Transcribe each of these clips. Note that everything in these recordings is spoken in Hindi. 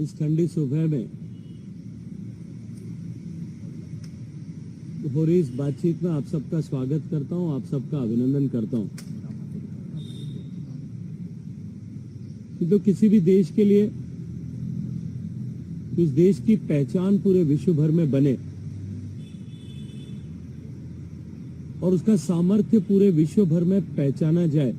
इस ठंडी सुबह में हो रही इस बातचीत में आप सबका स्वागत करता हूं, आप सबका अभिनंदन करता हूं। तो किसी भी देश के लिए उस देश की पहचान पूरे विश्व भर में बने और उसका सामर्थ्य पूरे विश्व भर में पहचाना जाए,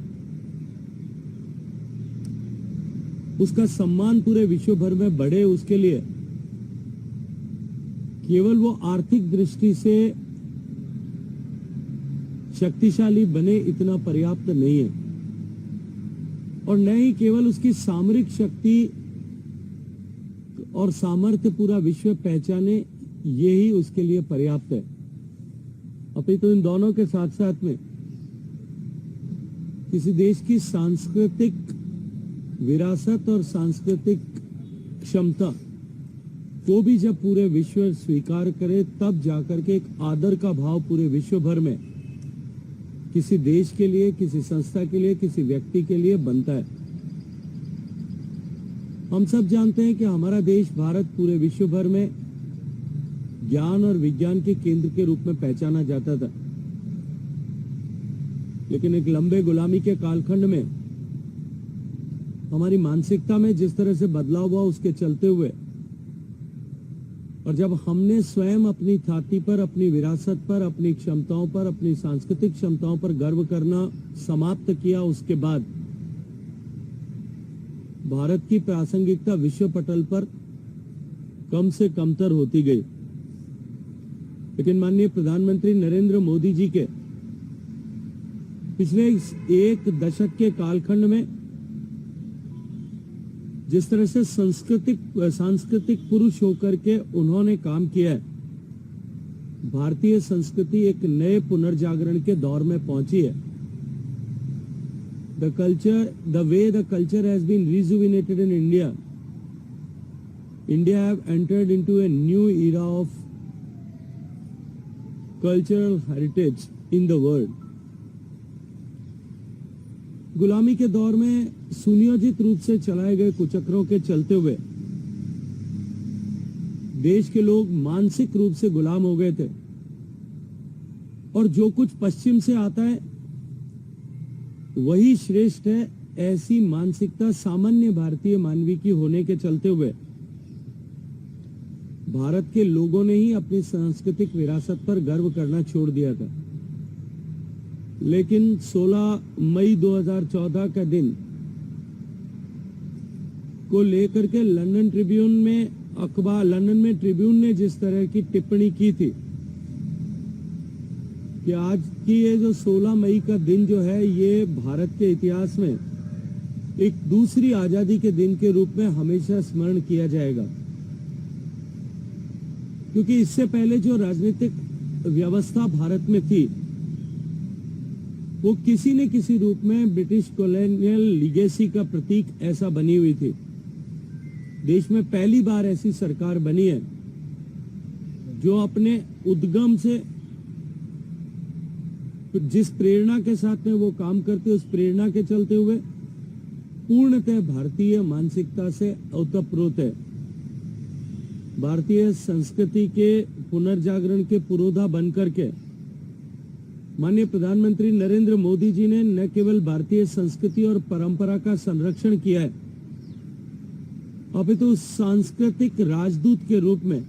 उसका सम्मान पूरे विश्व भर में बढ़े, उसके लिए केवल वो आर्थिक दृष्टि से शक्तिशाली बने इतना पर्याप्त नहीं है, और न ही केवल उसकी सामरिक शक्ति और सामर्थ्य पूरा विश्व पहचाने यही उसके लिए पर्याप्त है। अपितु इन दोनों के साथ साथ में किसी देश की सांस्कृतिक विरासत और सांस्कृतिक क्षमता को भी जब पूरे विश्व स्वीकार करे, तब जाकर के एक आदर का भाव पूरे विश्व भर में किसी देश के लिए, किसी संस्था के लिए, किसी व्यक्ति के लिए बनता है। हम सब जानते हैं कि हमारा देश भारत पूरे विश्व भर में ज्ञान और विज्ञान के केंद्र के रूप में पहचाना जाता था, लेकिन एक लंबे गुलामी के कालखंड में हमारी मानसिकता में जिस तरह से बदलाव हुआ, उसके चलते हुए और जब हमने स्वयं अपनी छाती पर, अपनी विरासत पर, अपनी क्षमताओं पर, अपनी सांस्कृतिक क्षमताओं पर गर्व करना समाप्त किया, उसके बाद भारत की प्रासंगिकता विश्व पटल पर कम से कमतर होती गई। लेकिन माननीय प्रधानमंत्री नरेंद्र मोदी जी के पिछले एक दशक के कालखंड में जिस तरह से सांस्कृतिक पुरुष होकर के उन्होंने काम किया है, भारतीय संस्कृति एक नए पुनर्जागरण के दौर में पहुंची है। The way the culture has been rejuvenated in India have entered into a new era of cultural heritage in the world. गुलामी के दौर में सुनियोजित रूप से चलाए गए कुचक्रों के चलते हुए देश के लोग मानसिक रूप से गुलाम हो गए थे, और जो कुछ पश्चिम से आता है वही श्रेष्ठ है, ऐसी मानसिकता सामान्य भारतीय मानवी की होने के चलते हुए भारत के लोगों ने ही अपनी सांस्कृतिक विरासत पर गर्व करना छोड़ दिया था। लेकिन 16 मई 2014 का दिन को लेकर के लंदन में ट्रिब्यून ने जिस तरह की टिप्पणी की थी कि आज की ये जो 16 मई का दिन जो है, ये भारत के इतिहास में एक दूसरी आजादी के दिन के रूप में हमेशा स्मरण किया जाएगा, क्योंकि इससे पहले जो राजनीतिक व्यवस्था भारत में थी वो किसी न किसी रूप में ब्रिटिश कॉलोनियल लीगेसी का प्रतीक ऐसा बनी हुई थी। देश में पहली बार ऐसी सरकार बनी है जो अपने उद्गम से जिस प्रेरणा के साथ में वो काम करते, उस प्रेरणा के चलते हुए पूर्णतः भारतीय मानसिकता से ओतप्रोत है। भारतीय संस्कृति के पुनर्जागरण के पुरोधा बनकर के माननीय प्रधानमंत्री नरेंद्र मोदी जी ने न केवल भारतीय संस्कृति और परंपरा का संरक्षण किया है, अपितु सांस्कृतिक राजदूत के रूप में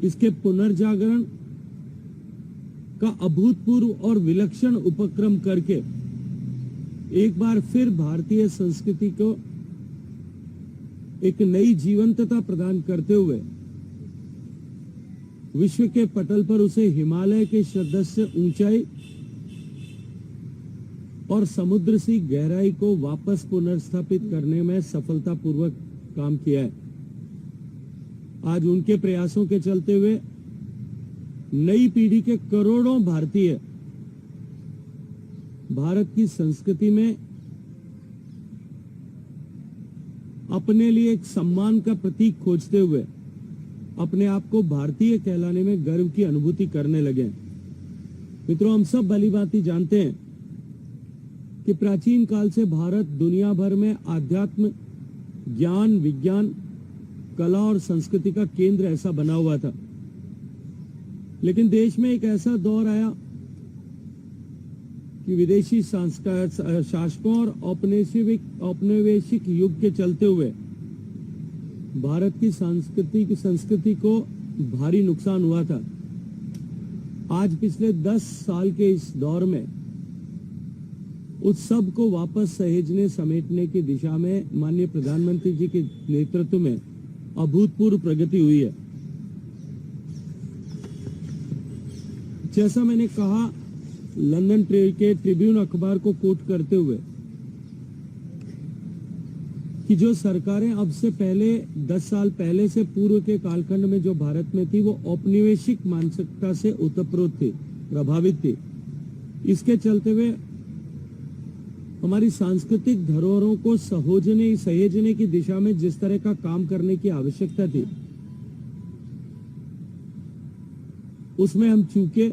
इसके पुनर्जागरण का अभूतपूर्व और विलक्षण उपक्रम करके एक बार फिर भारतीय संस्कृति को एक नई जीवंतता प्रदान करते हुए विश्व के पटल पर उसे हिमालय के सदृश ऊंचाई और समुद्र सी गहराई को वापस पुनर्स्थापित करने में सफलतापूर्वक काम किया है। आज उनके प्रयासों के चलते हुए नई पीढ़ी के करोड़ों भारतीय भारत की संस्कृति में अपने लिए एक सम्मान का प्रतीक खोजते हुए अपने आप को भारतीय कहलाने में गर्व की अनुभूति करने लगे। मित्रों, हम सब भलीभांति जानते हैं कि प्राचीन काल से भारत दुनिया भर में आध्यात्म, ज्ञान, विज्ञान कला और संस्कृति का केंद्र ऐसा बना हुआ था। लेकिन देश में एक ऐसा दौर आया कि विदेशी शासकों और औपनिवेशिक युग के चलते हुए भारत की संस्कृति को भारी नुकसान हुआ था। आज पिछले 10 साल के इस दौर में उत्सव को वापस सहेजने समेटने की दिशा में माननीय प्रधानमंत्री जी के नेतृत्व में अभूतपूर्व प्रगति हुई है। जैसा मैंने कहा, लंदन के ट्रिब्यून अखबार को कोट करते हुए कि जो सरकारें अब से पहले 10 साल पहले से पूर्व के कालखंड में जो भारत में थी, वो औपनिवेशिक मानसिकता से ओतप्रोत थी, प्रभावित थी। इसके चलते हुए हमारी सांस्कृतिक धरोहरों को सहेजने की दिशा में जिस तरह का काम करने की आवश्यकता थी, उसमें हम चूके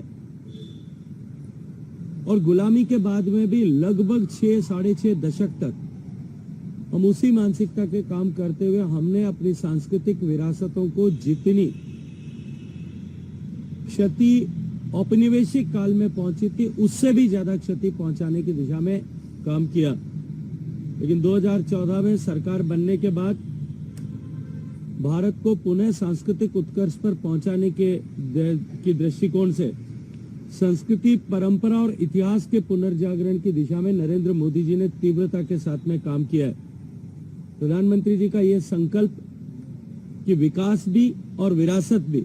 और गुलामी के बाद में भी लगभग 6-6.5 दशक तक हम उसी मानसिकता के काम करते हुए हमने अपनी सांस्कृतिक विरासतों को जितनी क्षति औपनिवेशिक काल में पहुंची थी, उससे भी ज्यादा क्षति पहुंचाने की दिशा में काम किया। लेकिन 2014 में सरकार बनने के बाद भारत को पुनः सांस्कृतिक उत्कर्ष पर पहुंचाने की दृष्टिकोण से संस्कृति, परंपरा और इतिहास के पुनर्जागरण की दिशा में नरेंद्र मोदी जी ने तीव्रता के साथ में काम किया है। प्रधानमंत्री जी का यह संकल्प कि विकास भी और विरासत भी,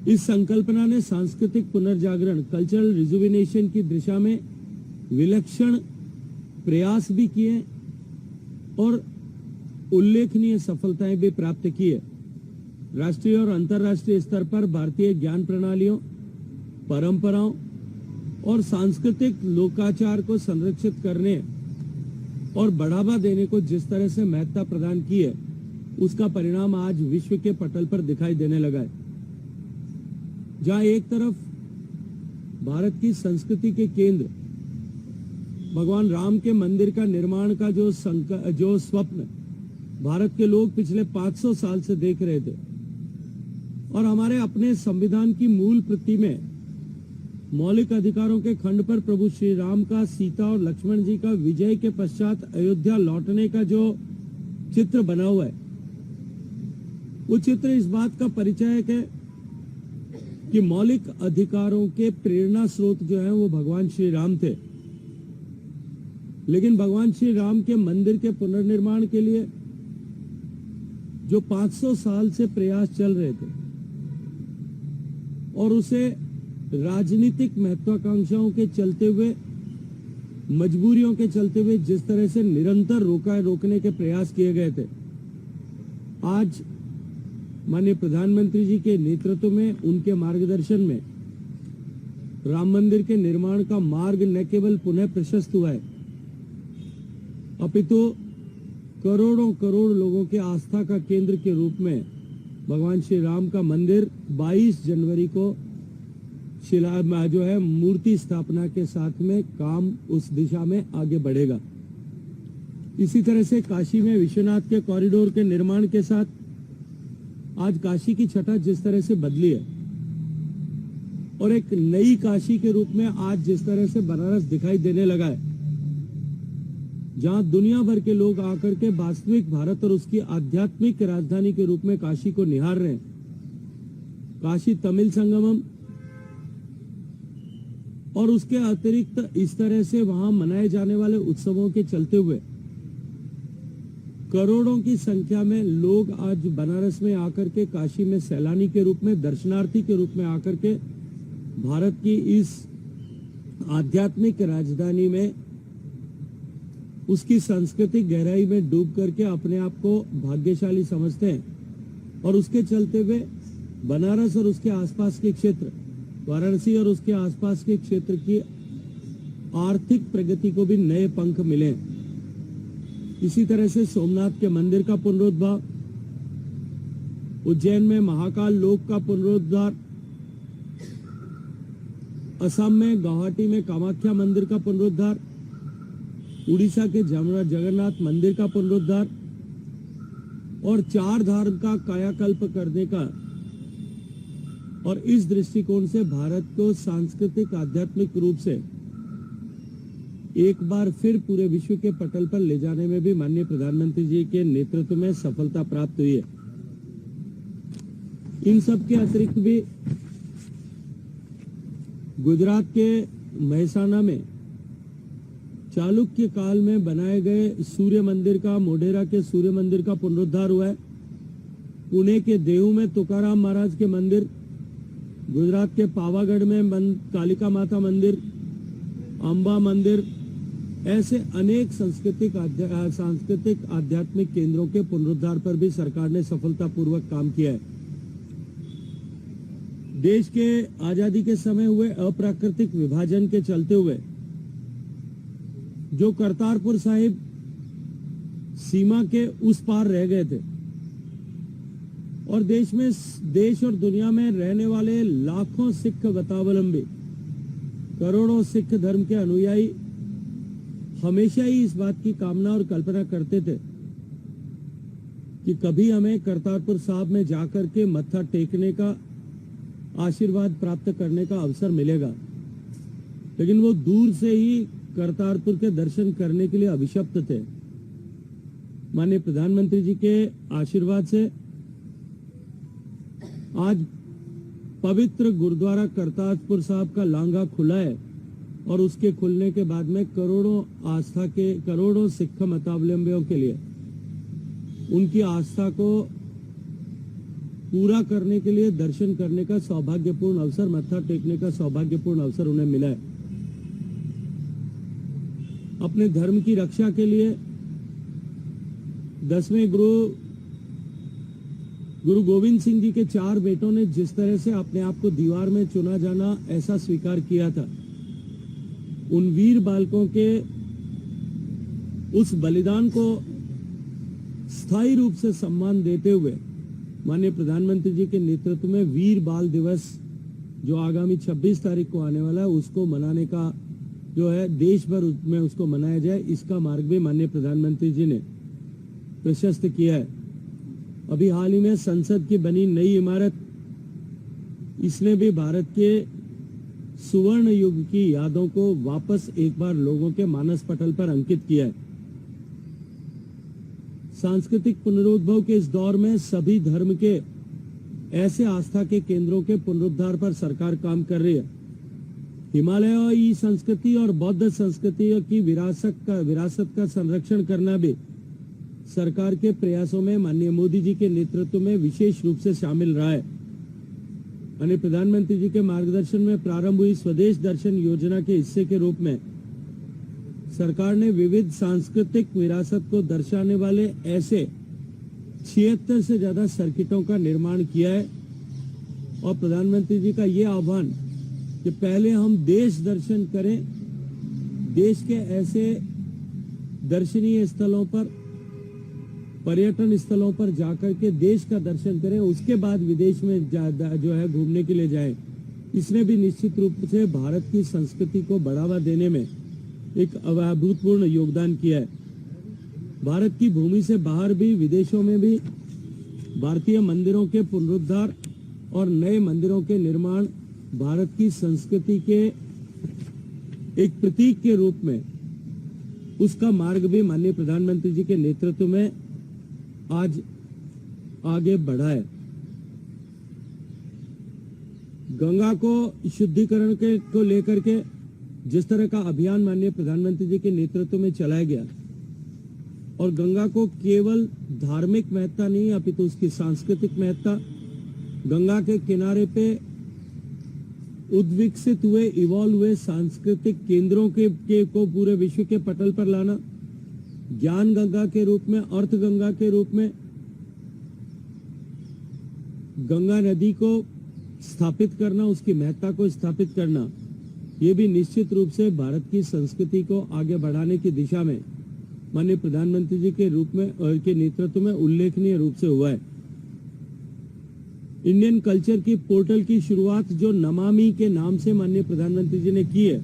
इस संकल्पना ने सांस्कृतिक पुनर्जागरण, कल्चरल रिजुविनेशन की दिशा में विलक्षण प्रयास भी किए और उल्लेखनीय सफलताएं भी प्राप्त की है। राष्ट्रीय और अंतर्राष्ट्रीय स्तर पर भारतीय ज्ञान प्रणालियों, परंपराओं और सांस्कृतिक लोकाचार को संरक्षित करने और बढ़ावा देने को जिस तरह से महत्ता प्रदान की है, उसका परिणाम आज विश्व के पटल पर दिखाई देने लगा है। जहां एक तरफ भारत की संस्कृति के केंद्र भगवान राम के मंदिर का निर्माण का जो स्वप्न भारत के लोग पिछले 500 साल से देख रहे थे, और हमारे अपने संविधान की मूल प्रति में मौलिक अधिकारों के खंड पर प्रभु श्री राम का, सीता और लक्ष्मण जी का विजय के पश्चात अयोध्या लौटने का जो चित्र बना हुआ है, वो चित्र इस बात का परिचय है कि मौलिक अधिकारों के प्रेरणा स्रोत जो है वो भगवान श्री राम थे। लेकिन भगवान श्री राम के मंदिर के पुनर्निर्माण के लिए जो 500 साल से प्रयास चल रहे थे और उसे राजनीतिक महत्वाकांक्षाओं के चलते हुए, मजबूरियों के चलते हुए जिस तरह से निरंतर रोकने के प्रयास किए गए थे, आज माननीय प्रधानमंत्री जी के नेतृत्व में, उनके मार्गदर्शन में राम मंदिर के निर्माण का मार्ग न केवल पुनः प्रशस्त हुआ है, अपितु करोड़ों करोड़ लोगों के आस्था का केंद्र के रूप में भगवान श्री राम का मंदिर 22 जनवरी को जो है मूर्ति स्थापना के साथ में काम उस दिशा में आगे बढ़ेगा। इसी तरह से काशी में विश्वनाथ के कॉरिडोर के निर्माण के साथ आज काशी की छटा जिस तरह से बदली है और एक नई काशी के रूप में आज जिस तरह से बनारस दिखाई देने लगा है, जहां दुनिया भर के लोग आकर के वास्तविक भारत और उसकी आध्यात्मिक राजधानी के रूप में काशी को निहार रहे हैं। काशी तमिल संगमम और उसके अतिरिक्त इस तरह से वहां मनाए जाने वाले उत्सवों के चलते हुए करोड़ों की संख्या में लोग आज बनारस में आकर के, काशी में सैलानी के रूप में, दर्शनार्थी के रूप में आकर के भारत की इस आध्यात्मिक राजधानी में, उसकी सांस्कृतिक गहराई में डूब करके अपने आप को भाग्यशाली समझते हैं। और उसके चलते हुए बनारस और उसके आसपास के क्षेत्र, वाराणसी और उसके आसपास के क्षेत्र की आर्थिक प्रगति को भी नए पंख मिले। इसी तरह से सोमनाथ के मंदिर का पुनरुद्धार, उज्जैन में महाकाल लोक का पुनरुद्धार, असम में गुवाहाटी में कामाख्या मंदिर का पुनरुद्धार, उड़ीसा के जगन्नाथ मंदिर का पुनरुद्धार, और चार धाम का कायाकल्प करने का, और इस दृष्टिकोण से भारत को सांस्कृतिक आध्यात्मिक रूप से एक बार फिर पूरे विश्व के पटल पर ले जाने में भी माननीय प्रधानमंत्री जी के नेतृत्व में सफलता प्राप्त हुई है। इन सब के अतिरिक्त भी गुजरात के महसाणा में चालुक्य काल में बनाए गए सूर्य मंदिर का, मोढेरा के सूर्य मंदिर का पुनरुद्धार हुआ है। पुणे के देहू में तुकाराम महाराज के मंदिर, गुजरात के पावागढ़ में कालिका माता मंदिर, अंबा मंदिर, ऐसे अनेक सांस्कृतिक आध्यात्मिक केंद्रों के पुनरुद्धार पर भी सरकार ने सफलतापूर्वक काम किया है। देश के आजादी के समय हुए अप्राकृतिक विभाजन के चलते हुए जो करतारपुर साहिब सीमा के उस पार रह गए थे और देश और दुनिया में रहने वाले लाखों सिख मतावलंबी, करोड़ों सिख धर्म के अनुयायी हमेशा ही इस बात की कामना और कल्पना करते थे कि कभी हमें करतारपुर साहिब में जाकर के मत्था टेकने का, आशीर्वाद प्राप्त करने का अवसर मिलेगा। लेकिन वो दूर से ही करतारपुर के दर्शन करने के लिए अभिशप्त थे। माननीय प्रधानमंत्री जी के आशीर्वाद से आज पवित्र गुरुद्वारा करतारपुर साहिब का लांघा खुला है और उसके खुलने के बाद में करोड़ों सिख मतावलंबियों के लिए उनकी आस्था को पूरा करने के लिए दर्शन करने का सौभाग्यपूर्ण अवसर, मत्था टेकने का सौभाग्यपूर्ण अवसर उन्हें मिला है। अपने धर्म की रक्षा के लिए 10वें गुरु गोविंद सिंह जी के 4 बेटों ने जिस तरह से अपने आप को दीवार में चुना जाना ऐसा स्वीकार किया था, उन वीर बालकों के उस बलिदान को स्थायी रूप से सम्मान देते हुए माननीय प्रधानमंत्री जी के नेतृत्व में वीर बाल दिवस जो आगामी 26 तारीख को आने वाला है उसको मनाने का जो है देश भर में उसको मनाया जाए, इसका मार्ग भी माननीय प्रधानमंत्री जी ने प्रशस्त किया है। अभी हाल ही में संसद की बनी नई इमारत, इसने भी भारत के सुवर्ण युग की यादों को वापस एक बार लोगों के मानस पटल पर अंकित किया है। सांस्कृतिक पुनरुद्भव के इस दौर में सभी धर्म के ऐसे आस्था के केंद्रों के पुनरुद्धार पर सरकार काम कर रही है। हिमालयी संस्कृति और बौद्ध संस्कृति की विरासत का संरक्षण करना भी सरकार के प्रयासों में माननीय मोदी जी के नेतृत्व में विशेष रूप से शामिल रहा है। माननीय प्रधानमंत्री जी के मार्गदर्शन में प्रारंभ हुई स्वदेश दर्शन योजना के हिस्से के रूप में सरकार ने विविध सांस्कृतिक विरासत को दर्शाने वाले ऐसे 76 से ज्यादा सर्किटों का निर्माण किया है और प्रधानमंत्री जी का ये आह्वान कि पहले हम देश दर्शन करें, देश के ऐसे दर्शनीय स्थलों पर, पर्यटन स्थलों पर जाकर के देश का दर्शन करें, उसके बाद विदेश में जो है घूमने के लिए जाएं। इसने भी निश्चित रूप से भारत की संस्कृति को बढ़ावा देने में एक अभूतपूर्ण योगदान किया है। भारत की भूमि से बाहर भी, विदेशों में भी भारतीय मंदिरों के पुनरुद्धार और नए मंदिरों के निर्माण भारत की संस्कृति के एक प्रतीक के रूप में उसका मार्ग भी माननीय प्रधानमंत्री जी के नेतृत्व में आज आगे बढ़ा है। गंगा को शुद्धिकरण को लेकर के जिस तरह का अभियान माननीय प्रधानमंत्री जी के नेतृत्व में चलाया गया और गंगा को केवल धार्मिक महत्ता नहीं अपितु उसकी सांस्कृतिक महत्ता, गंगा के किनारे पे उद्विकसित हुए, इवॉल्व हुए सांस्कृतिक केंद्रों को पूरे विश्व के पटल पर लाना, ज्ञान गंगा के रूप में, अर्थ गंगा के रूप में गंगा नदी को स्थापित करना, उसकी महत्ता को स्थापित करना, ये भी निश्चित रूप से भारत की संस्कृति को आगे बढ़ाने की दिशा में माननीय प्रधानमंत्री जी के रूप में और के नेतृत्व में उल्लेखनीय रूप से हुआ है। इंडियन कल्चर की पोर्टल की शुरुआत जो नमामि के नाम से माननीय प्रधानमंत्री जी ने की है,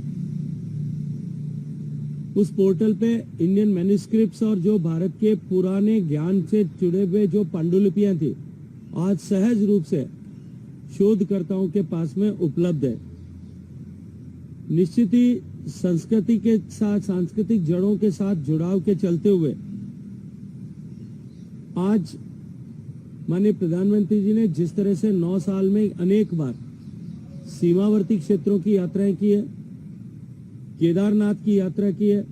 उस पोर्टल पे इंडियन मैन्युस्क्रिप्ट्स और जो भारत के पुराने ज्ञान से जुड़े हुए जो पांडुलिपियां थी, आज सहज रूप से शोधकर्ताओं के पास में उपलब्ध है। निश्चित ही संस्कृति के साथ, सांस्कृतिक जड़ों के साथ जुड़ाव के चलते हुए आज माननीय प्रधानमंत्री जी ने जिस तरह से 9 साल में अनेक बार सीमावर्ती क्षेत्रों की यात्राएं की है, केदारनाथ की यात्रा की है,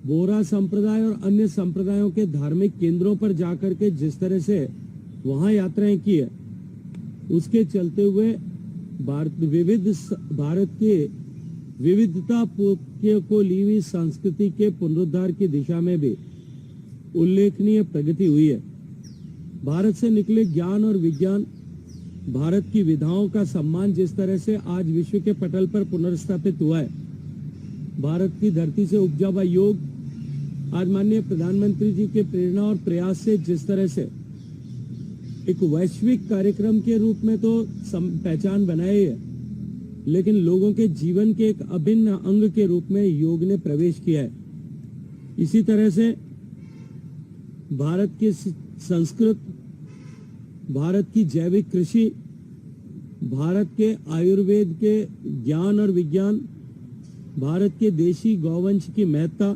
बोहरा संप्रदाय और अन्य संप्रदायों के धार्मिक केंद्रों पर जाकर के जिस तरह से वहां यात्राएं की है, उसके चलते हुए भारत के विविधता को ली हुई संस्कृति के पुनरुद्धार की दिशा में भी उल्लेखनीय प्रगति हुई है। भारत से निकले ज्ञान और विज्ञान, भारत की विधाओं का सम्मान जिस तरह से आज विश्व के पटल पर पुनर्स्थापित हुआ है, भारत की धरती से उपजा हुआ योग आज माननीय प्रधानमंत्री जी के प्रेरणा और प्रयास से जिस तरह से एक वैश्विक कार्यक्रम के रूप में तो पहचान बनाई है, लेकिन लोगों के जीवन के एक अभिन्न अंग के रूप में योग ने प्रवेश किया है। इसी तरह से भारत की संस्कृत, भारत की जैविक कृषि, भारत के आयुर्वेद के ज्ञान और विज्ञान, भारत के देशी गौवंश की महत्ता,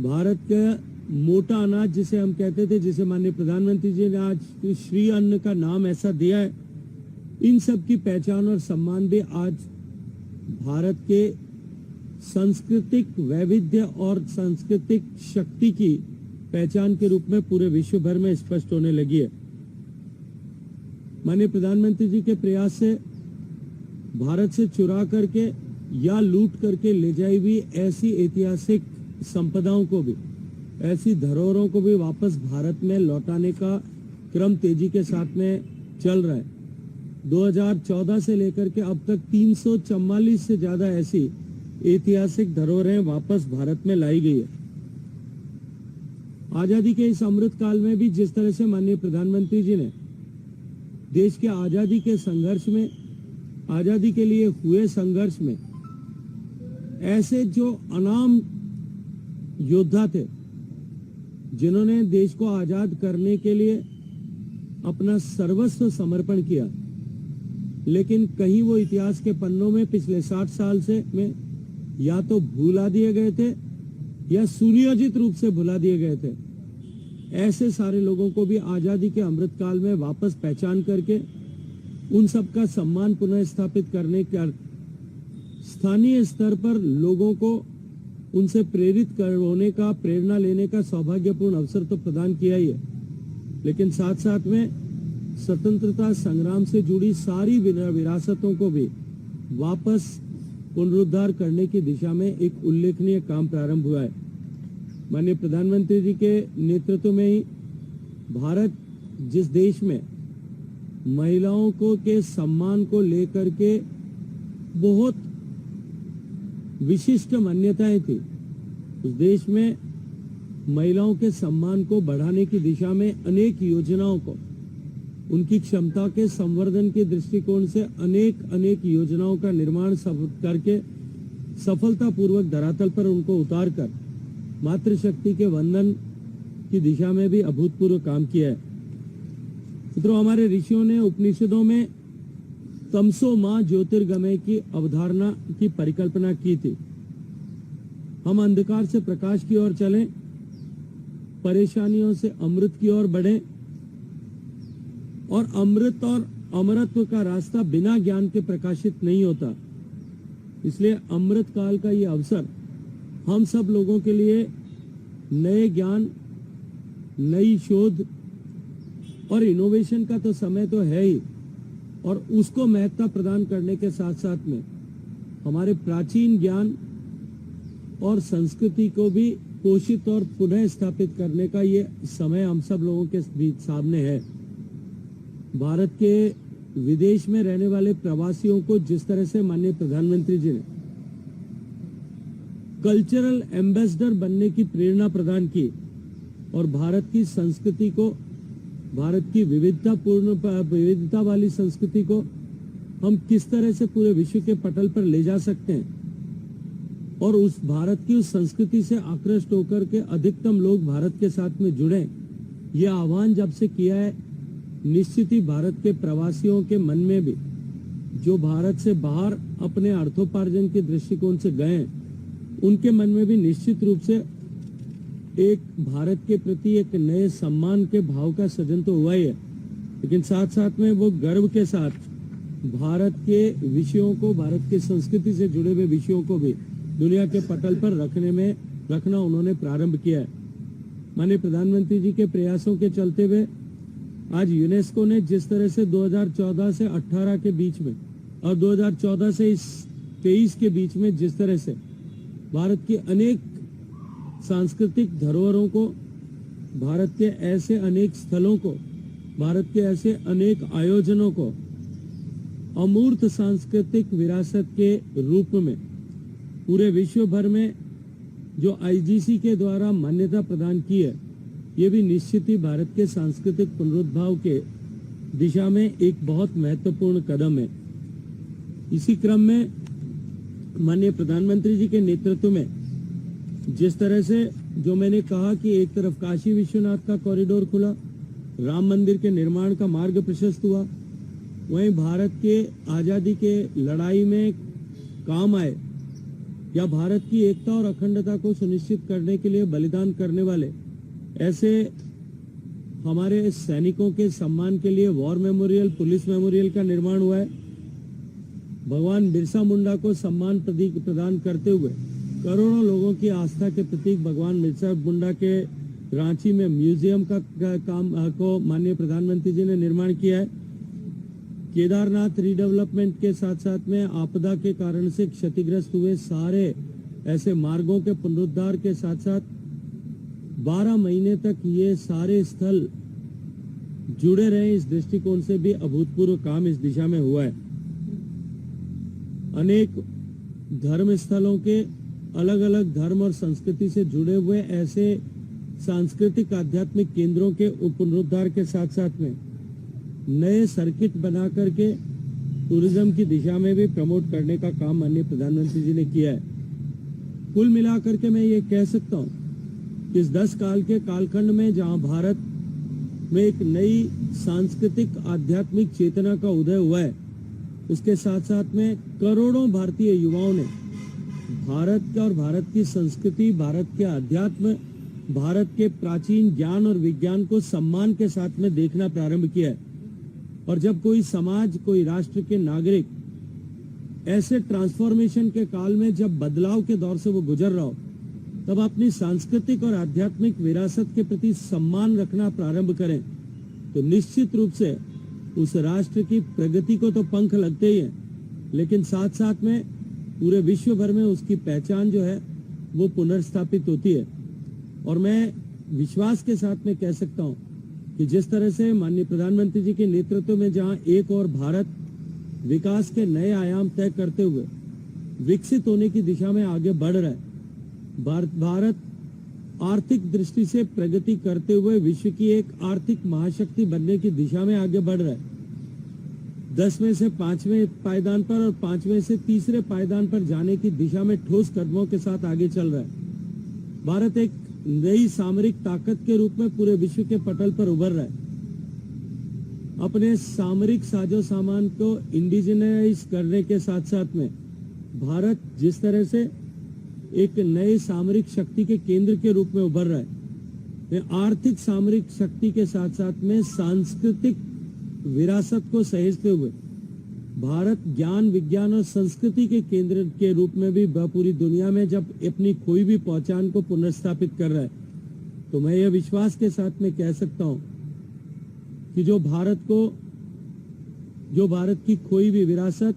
भारत का मोटा अनाज जिसे हम कहते थे, जिसे माननीय प्रधानमंत्री जी ने आज श्री अन्न का नाम ऐसा दिया है, इन सब की पहचान और सम्मान भी आज भारत के सांस्कृतिक वैविध्य और सांस्कृतिक शक्ति की पहचान के रूप में पूरे विश्व भर में स्पष्ट होने लगी है। माननीय प्रधानमंत्री जी के प्रयास से भारत से चुरा करके या लूट करके ले जाई हुई ऐसी ऐतिहासिक संपदाओं को भी, ऐसी धरोहरों को भी वापस भारत में लौटाने का क्रम तेजी के साथ में चल रहा है। 2014 से लेकर के अब तक 344 से ज्यादा ऐसी ऐतिहासिक धरोहरें वापस भारत में लाई गई है। आजादी के इस अमृत काल में भी जिस तरह से माननीय प्रधानमंत्री जी ने देश के आजादी के संघर्ष में, आजादी के लिए हुए संघर्ष में ऐसे जो अनाम योद्धा थे जिन्होंने देश को आजाद करने के लिए अपना सर्वस्व समर्पण किया, लेकिन कहीं वो इतिहास के पन्नों में पिछले 60 साल से में या तो भुला दिए गए थे या सुनियोजित रूप से भुला दिए गए थे। ऐसे सारे लोगों को भी आजादी के अमृत काल में वापस पहचान करके उन सब का सम्मान पुनः स्थापित करने का स्थानीय स्तर पर लोगों को उनसे प्रेरित होने का, प्रेरणा लेने का सौभाग्यपूर्ण अवसर तो प्रदान किया ही है, लेकिन साथ साथ में स्वतंत्रता संग्राम से जुड़ी सारी विरासतों को भी वापस पुनरुद्धार करने की दिशा में एक उल्लेखनीय काम प्रारंभ हुआ है। माननीय प्रधानमंत्री जी के नेतृत्व में ही भारत, जिस देश में महिलाओं को के सम्मान को लेकर के बहुत विशिष्ट मान्यताएं थी, उस देश में महिलाओं के सम्मान को बढ़ाने की दिशा में अनेक योजनाओं को, उनकी क्षमता के संवर्धन के दृष्टिकोण से अनेक योजनाओं का निर्माण करके सफलतापूर्वक धरातल पर उनको उतार कर मातृशक्ति के वंदन की दिशा में भी अभूतपूर्व काम किया है। मित्रों, हमारे ऋषियों ने उपनिषदों में तमसो मां ज्योतिर्गमय की अवधारणा की परिकल्पना की थी। हम अंधकार से प्रकाश की ओर चलें, परेशानियों से अमृत की ओर बढ़ें, और अमृत और अमरत्व का रास्ता बिना ज्ञान के प्रकाशित नहीं होता। इसलिए अमृत काल का ये अवसर हम सब लोगों के लिए नए ज्ञान, नई शोध और इनोवेशन का तो समय तो है ही, और उसको महत्ता प्रदान करने के साथ साथ में हमारे प्राचीन ज्ञान और संस्कृति को भी पोषित और पुनः स्थापित करने का ये समय हम सब लोगों के बीच सामने है। भारत के विदेश में रहने वाले प्रवासियों को जिस तरह से माननीय प्रधानमंत्री जी ने कल्चरल एम्बेसडर बनने की प्रेरणा प्रदान की और भारत की संस्कृति को, भारत की विविधता वाली संस्कृति को हम किस तरह से पूरे विश्व के पटल पर ले जा सकते हैं, और उस भारत की उस संस्कृति से आकृष्ट होकर के अधिकतम लोग भारत के साथ में जुड़े, ये आह्वान जब से किया है, निश्चित ही भारत के प्रवासियों के मन में भी, जो भारत से बाहर अपने अर्थोपार्जन के दृष्टिकोण से गए हैं, उनके मन में भी निश्चित रूप से एक भारत के प्रति एक नए सम्मान के भाव का सृजन तो हुआ ही है, लेकिन साथ साथ में वो गर्व के साथ भारत के विषयों को, भारत की संस्कृति से जुड़े हुए विषयों को भी दुनिया के पटल पर रखना उन्होंने प्रारंभ किया है। माननीय प्रधानमंत्री जी के प्रयासों के चलते हुए आज यूनेस्को ने जिस तरह से 2014 से 18 के बीच में और 2014 से इस 23 के बीच में जिस तरह से भारत की अनेक सांस्कृतिक धरोहरों को, भारत के ऐसे अनेक स्थलों को, भारत के ऐसे अनेक आयोजनों को अमूर्त सांस्कृतिक विरासत के रूप में पूरे विश्व भर में जो आईजीसी के द्वारा मान्यता प्रदान की है, ये भी निश्चित ही भारत के सांस्कृतिक पुनरुद्धार के दिशा में एक बहुत महत्वपूर्ण कदम है। इसी क्रम में माननीय प्रधानमंत्री जी के नेतृत्व में जिस तरह से, जो मैंने कहा कि एक तरफ काशी विश्वनाथ का कॉरिडोर खुला, राम मंदिर के निर्माण का मार्ग प्रशस्त हुआ, वहीं भारत के आजादी के लड़ाई में काम आए या भारत की एकता और अखंडता को सुनिश्चित करने के लिए बलिदान करने वाले ऐसे हमारे सैनिकों के सम्मान के लिए वॉर मेमोरियल, पुलिस मेमोरियल का निर्माण हुआ है। भगवान बिरसा मुंडा को सम्मान प्रदान करते हुए करोड़ों लोगों की आस्था के प्रतीक भगवान बिरसा मुंडा के रांची में म्यूजियम का काम को माननीय प्रधानमंत्री जी ने निर्माण किया है। केदारनाथ रीडेवलपमेंट के साथ साथ में आपदा के कारण से क्षतिग्रस्त हुए सारे ऐसे मार्गों के पुनरुद्धार के साथ साथ 12 महीने तक ये सारे स्थल जुड़े रहे, इस दृष्टिकोण से भी अभूतपूर्व काम इस दिशा में हुआ है। अनेक धर्म स्थलों के अलग अलग धर्म और संस्कृति से जुड़े हुए ऐसे सांस्कृतिक आध्यात्मिक केंद्रों के पुनरुद्धार के साथ साथ में नए सर्किट बना करके टूरिज्म की दिशा में भी प्रमोट करने का काम माननीय प्रधानमंत्री जी ने किया है। कुल मिलाकर के मैं ये कह सकता हूँ कि इस 10 साल के कालखंड में जहाँ भारत में एक नई सांस्कृतिक आध्यात्मिक चेतना का उदय हुआ है, उसके साथ साथ में करोड़ों भारतीय युवाओं ने भारत का और भारत की संस्कृति, भारत के अध्यात्म, भारत के प्राचीन ज्ञान और विज्ञान को सम्मान के साथ में देखना प्रारंभ किया है। और जब कोई समाज, कोई राष्ट्र के नागरिक ऐसे ट्रांसफॉर्मेशन के काल में जब बदलाव के दौर से वो गुजर रहा हो, तब अपनी सांस्कृतिक और आध्यात्मिक विरासत के प्रति सम्मान रखना प्रारंभ करें, तो निश्चित रूप से उस राष्ट्र की प्रगति को तो पंख लगते ही हैं, लेकिन साथ साथ में पूरे विश्व भर में उसकी पहचान जो है वो पुनर्स्थापित होती है। और मैं विश्वास के साथ में कह सकता हूं कि जिस तरह से माननीय प्रधानमंत्री जी के नेतृत्व में जहां एक और भारत विकास के नए आयाम तय करते हुए विकसित होने की दिशा में आगे बढ़ रहा है, भारत आर्थिक दृष्टि से प्रगति करते हुए विश्व की एक आर्थिक महाशक्ति बनने की दिशा में आगे बढ़ रहा है। 10 में से 5वें पायदान पर और 5वें से तीसरे पायदान पर जाने की दिशा में ठोस कदमों के साथ आगे चल रहा है। भारत एक नई सामरिक ताकत के रूप में पूरे विश्व के पटल पर उभर रहा है। अपने सामरिक साजो सामान को इंडिजिनाइज करने के साथ साथ में भारत जिस तरह से एक नए सामरिक शक्ति के केंद्र के रूप में उभर रहा है, आर्थिक सामरिक शक्ति के साथ साथ में सांस्कृतिक विरासत को सहेजते हुए भारत ज्ञान, विज्ञान और संस्कृति के केंद्र के रूप में भी पूरी दुनिया में जब अपनी खोई भी पहचान को पुनर्स्थापित कर रहा है, तो मैं यह विश्वास के साथ में कह सकता हूं कि जो भारत की खोई भी विरासत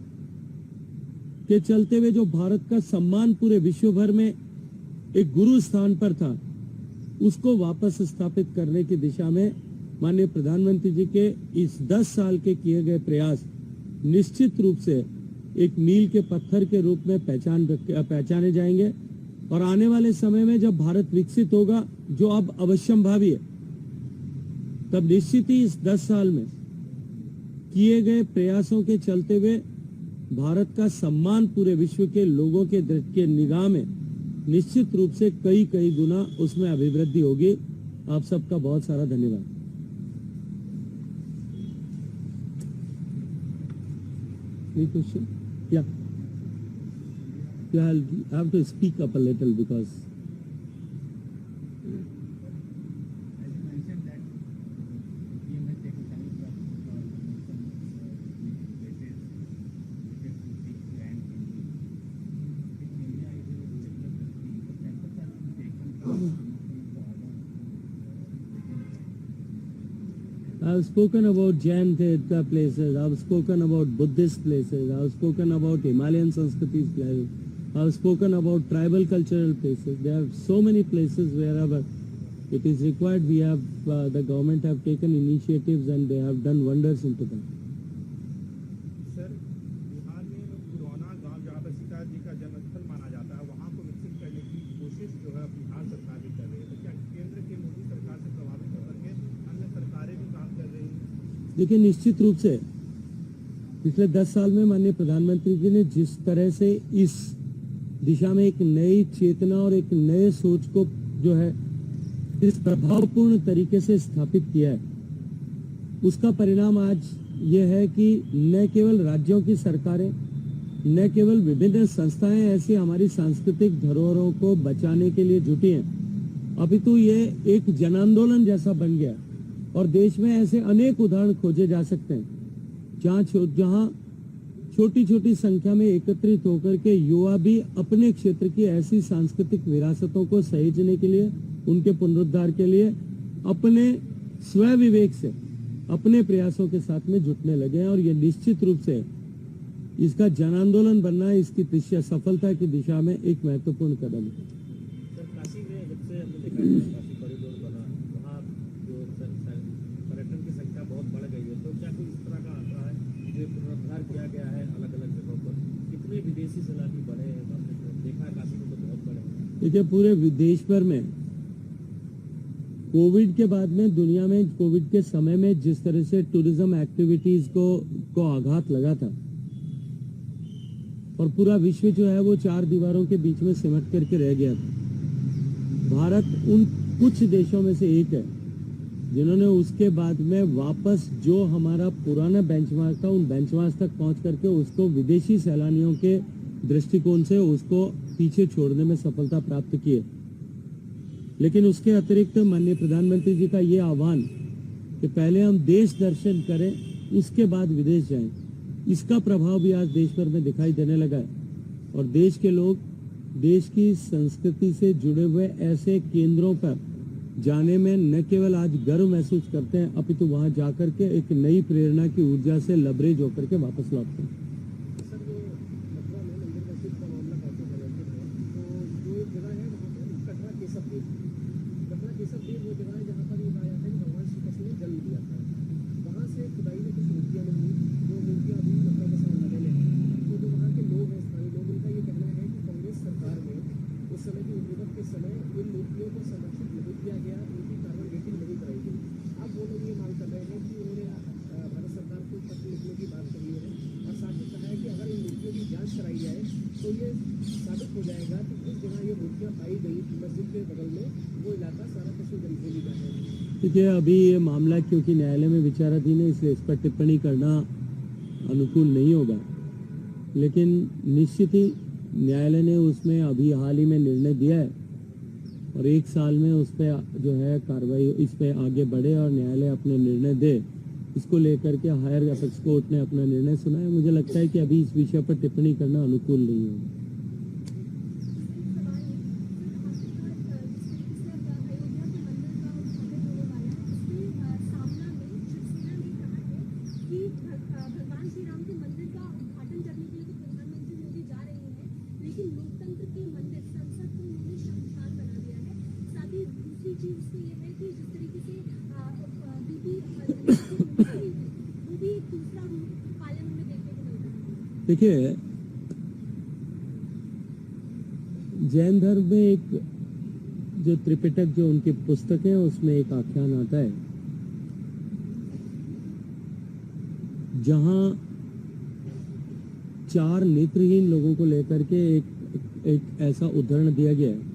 के चलते हुए जो भारत का सम्मान पूरे विश्व भर में एक गुरु स्थान पर था, उसको वापस स्थापित करने की दिशा में माननीय प्रधानमंत्री जी के इस 10 साल के किए गए प्रयास निश्चित रूप से एक मील के पत्थर के रूप में पहचाने जाएंगे। और आने वाले समय में जब भारत विकसित होगा, जो अब अवश्यंभावी है, तब निश्चित ही इस 10 साल में किए गए प्रयासों के चलते हुए भारत का सम्मान पूरे विश्व के लोगों के निगाह में निश्चित रूप से कई कई गुना उसमें अभिवृद्धि होगी। आप सबका बहुत सारा धन्यवाद। Any question? Yeah. You have to speak up a little because. As you mentioned that PM has taken some places related to the land in India is a particular country, the temples are taken from some of the other. I have spoken about Jain Tirtha places, I have spoken about Buddhist places, I have spoken about Himalayan Sanskritis places, I have spoken about tribal cultural places. There are so many places wherever it is required. We have, the government have taken initiatives and they have done wonders into that. Sir, Bihar में पुराना गांव जहाँ पर सीता जी का जन्मस्थल माना जाता है, वहाँ को विकसित करने की कोशिश जो है बिहार सरकार भी कर रही है। तो क्या केंद्र की मोदी सरकार से प्रभावित होकर के अन्य सरकारें भी काम कर रही हैं? देखिए, निश्चित रूप से पिछले 10 साल में माननीय प्रधानमंत्री जी ने जिस तरह से इस दिशा में एक नई चेतना और एक नए सोच को जो है इस प्रभावपूर्ण तरीके से स्थापित किया है, उसका परिणाम आज ये है कि न केवल राज्यों की सरकारें, न केवल विभिन्न संस्थाएं ऐसी हमारी सांस्कृतिक धरोहरों को बचाने के लिए जुटी हैं, अपितु ये एक जन आंदोलन जैसा बन गया। और देश में ऐसे अनेक उदाहरण खोजे जा सकते हैं जहां छोटी छोटी संख्या में एकत्रित होकर के युवा भी अपने क्षेत्र की ऐसी सांस्कृतिक विरासतों को सहेजने के लिए, उनके पुनरुद्धार के लिए अपने स्व विवेक से अपने प्रयासों के साथ में जुटने लगे हैं। और ये निश्चित रूप से इसका जन आंदोलन बनना इसकी दिशा, सफलता की दिशा में एक महत्वपूर्ण कदम है। सर, काशी में जब से हमने देखा है काशी कॉरिडोर बना, वहाँ जो पर्यटन की संख्या बहुत बढ़ गई है, तो क्या कोई इस तरह का आंकड़ा है जो पुनरुद्धार किया गया है अलग अलग जगहों पर, कितने विदेशी सैलानी बढ़े हैं? हमने देखा है काशी में तो बहुत बढ़े हैं। देखिए, पूरे विदेश भर में कोविड के बाद में, दुनिया में कोविड के समय में जिस तरह से टूरिज्म एक्टिविटीज को आघात लगा था और पूरा विश्व जो है वो 4 दीवारों के बीच में सिमट करके रह गया था, भारत उन कुछ देशों में से एक है जिन्होंने उसके बाद में वापस जो हमारा पुराना बेंचमार्क था, उन बेंचमार्क तक पहुंच करके उसको विदेशी सैलानियों के दृष्टिकोण से उसको पीछे छोड़ने में सफलता प्राप्त की है। लेकिन उसके अतिरिक्त माननीय प्रधानमंत्री जी का ये आह्वान कि पहले हम देश दर्शन करें, उसके बाद विदेश जाएं, इसका प्रभाव भी आज देश भर में दिखाई देने लगा है। और देश के लोग देश की संस्कृति से जुड़े हुए ऐसे केंद्रों पर जाने में न केवल आज गर्व महसूस करते हैं, अपितु वहां जाकर के एक नई प्रेरणा की ऊर्जा से लबरेज होकर के वापस लौटते हैं। सर, जो मथुरा में मंदिर मस्जिद का मामला काफी गंभीर है, तो जो एक जगह है वहाँ पर कटरा केसर देव वो जगह है जहाँ पर ये कहा जाता है कि भगवान श्री कृष्ण ने जन्म लिया था। वहाँ से खुदाई में कुछ मूर्तियाँ मिली, जो मूर्तियाँ अभी मथुरा के समय लगे हैं। तो जो वहाँ के लोग हैं, स्थानीय लोग, उनका ये कहना है कि कांग्रेस सरकार में उस समय की हुकूमत के समय इन मूर्तियों को संरक्षित नहीं किया गया, उनकी कार्बन डेटिंग नहीं कराई गई। अब वो लोग ये मांग कर रहे हैं कि उन्होंने भारत सरकार को पत्र लिखने की बात कही है और साथ ही कहा है कि अगर इन मूर्तियों की जांच कराई जाए तो ये साबित हो जाएगा कि जिस जगह ये मूर्तियाँ पाई गई मस्जिद के बगल में, वो इलाका सारा कश्मीर जंगली का है। देखिए, अभी ये मामला क्योंकि न्यायालय में विचाराधीन है, इसलिए इस पर टिप्पणी करना अनुकूल नहीं होगा। लेकिन निश्चित ही न्यायालय ने उसमें अभी हाल ही में निर्णय दिया है और 1 साल में उस पर जो है कार्रवाई इस पे आगे बढ़े और न्यायालय अपने निर्णय दे। इसको लेकर के हायर अपेक्स कोर्ट ने अपना निर्णय सुना है। मुझे लगता है कि अभी इस विषय पर टिप्पणी करना अनुकूल नहीं होगा। भगवान श्री राम के मंदिर का उद्घाटन करने के लिए तो प्रधानमंत्री मोदी जा रहे हैं, लेकिन लोकतंत्र के मंदिर संसद को उन्होंने शमशान बना दिया है। साथ ही दूसरी चीज उसमें यह है कि जिस तरीके से बीबी वो भी एक दूसरा रूप पार्लियामेंट में देखने को मिलता है। देखिए, जैन धर्म में एक जो त्रिपिटक जो उनकी पुस्तक है उसमें एक आख्यान आता है जहां 4 नेत्रहीन लोगों को लेकर के एक ऐसा उदाहरण दिया गया है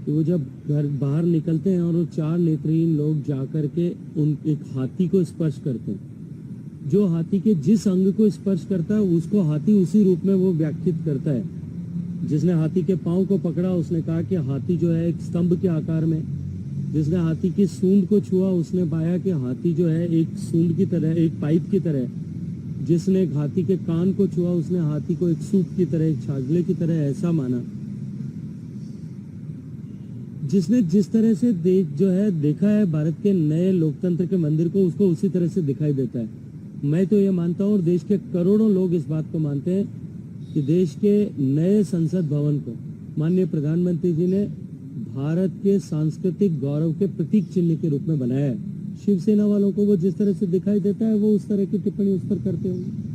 कि वो जब घर बाहर निकलते हैं और वो 4 नेत्रहीन लोग जाकर के उन एक हाथी को स्पर्श करते हैं। जो हाथी के जिस अंग को स्पर्श करता है उसको हाथी उसी रूप में वो व्याख्यित करता है। जिसने हाथी के पांव को पकड़ा उसने कहा कि हाथी जो है एक स्तंभ के आकार में। जिसने हाथी की सूंड को छुआ उसने पाया कि हाथी जो है एक सूंड की तरह, एक पाइप की तरह। जिसने हाथी के कान को छुआ उसने हाथी को एक सूप की तरह, एक छाजले की तरह ऐसा माना। जिसने जिस तरह से जो है देखा है भारत के नए लोकतंत्र के मंदिर को, उसको उसी तरह से दिखाई देता है। मैं तो ये मानता हूँ और देश के करोड़ों लोग इस बात को मानते हैं कि देश के नए संसद भवन को माननीय प्रधानमंत्री जी ने भारत के सांस्कृतिक गौरव के प्रतीक चिन्ह के रूप में बनाया है। शिवसेना वालों को वो जिस तरह से दिखाई देता है वो उस तरह की टिप्पणी उस पर करते होंगे।